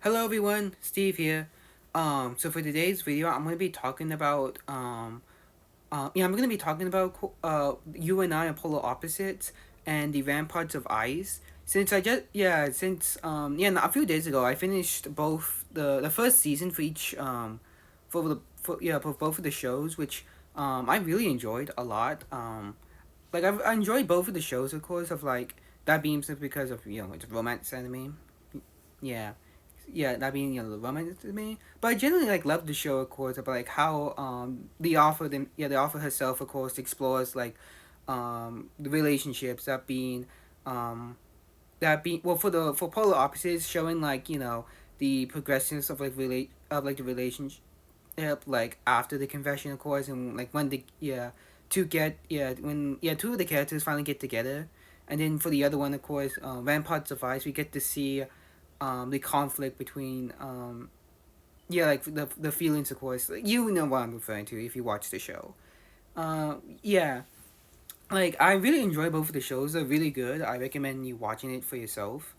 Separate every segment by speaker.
Speaker 1: Hello everyone, Steve here. So for today's video, I'm gonna be talking about I'm gonna be talking about you and I are polar opposites and the ramparts of ice. Since I just since a few days ago I finished both the first season for each for both of the shows, which I really enjoyed a lot. I enjoyed both of the shows, of course, of like that being simply because of it's romance anime. Yeah, that being the romance to me. But I generally love the show, of course, about like how the author herself, of course, explores the relationships um that being well for polar opposites, showing the progressions of the relationship like after the confession, of course, and like when the to get when two of the characters finally get together, and then for the other one, of course, Ramparts of Ice, we get to see the conflict between the feelings, of course. Like, you know what I'm referring to if you watch the show. Yeah, like I really enjoy both of the shows. They're really good. I recommend you watching it for yourself.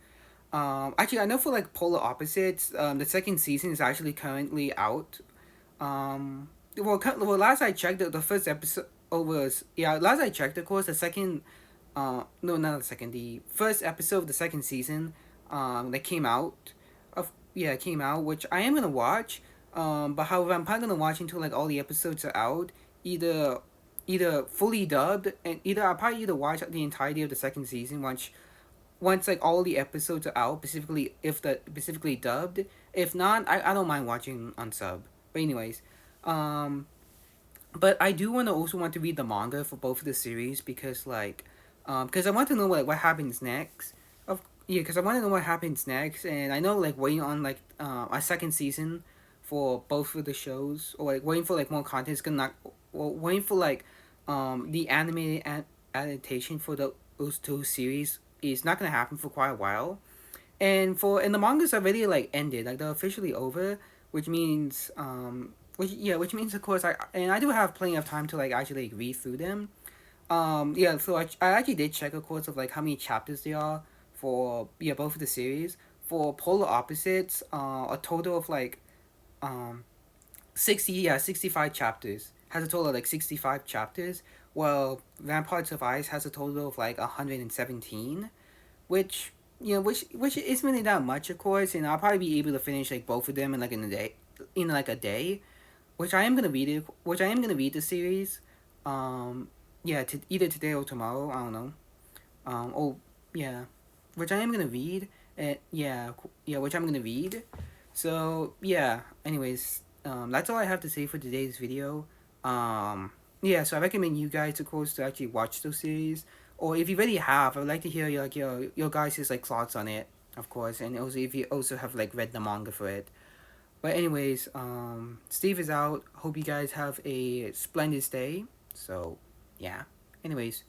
Speaker 1: Actually, I know for like Polar Opposites, the second season is actually currently out. Last I checked, the first episode was Last I checked, of course, the second no, not the second, the first episode of the second season that came out it came out, which I am gonna watch. But however, I'm probably gonna watch until like all the episodes are out, either fully dubbed, and I'll probably either watch the entirety of the second season once like all the episodes are out, specifically dubbed. If not, I don't mind watching on sub. But anyways, um but I do also want to read the manga for both of the series, because I want to know what happens next. Of because I want to know what happens next, and I know like waiting on a second season for both of the shows, or like waiting for like more content is gonna not, or waiting for the animated adaptation for those two series is not gonna happen for quite a while. And the mangas already like ended, like they're officially over, which means which means, of course, I do have plenty of time to like actually read through them. So I actually did check, of course, of like how many chapters there are for both of the series. For Polar Opposites, a total of 65 chapters. Has a total of like 65 chapters. While Ramparts of Ice has a total of like 117, which which isn't really that much, of course, and I'll probably be able to finish like both of them in like a day, which I am gonna read the series, either today or tomorrow. I don't know. Oh yeah, which I am gonna read. Which I'm gonna read. So yeah. Anyways, that's all I have to say for today's video. So I recommend you guys, of course, to actually watch those series. Or if you already have, I would like to hear your guys' like thoughts on it, of course, and also if you also have like read the manga for it. But anyways, Steve is out. Hope you guys have a splendid day. So, yeah. Anyways,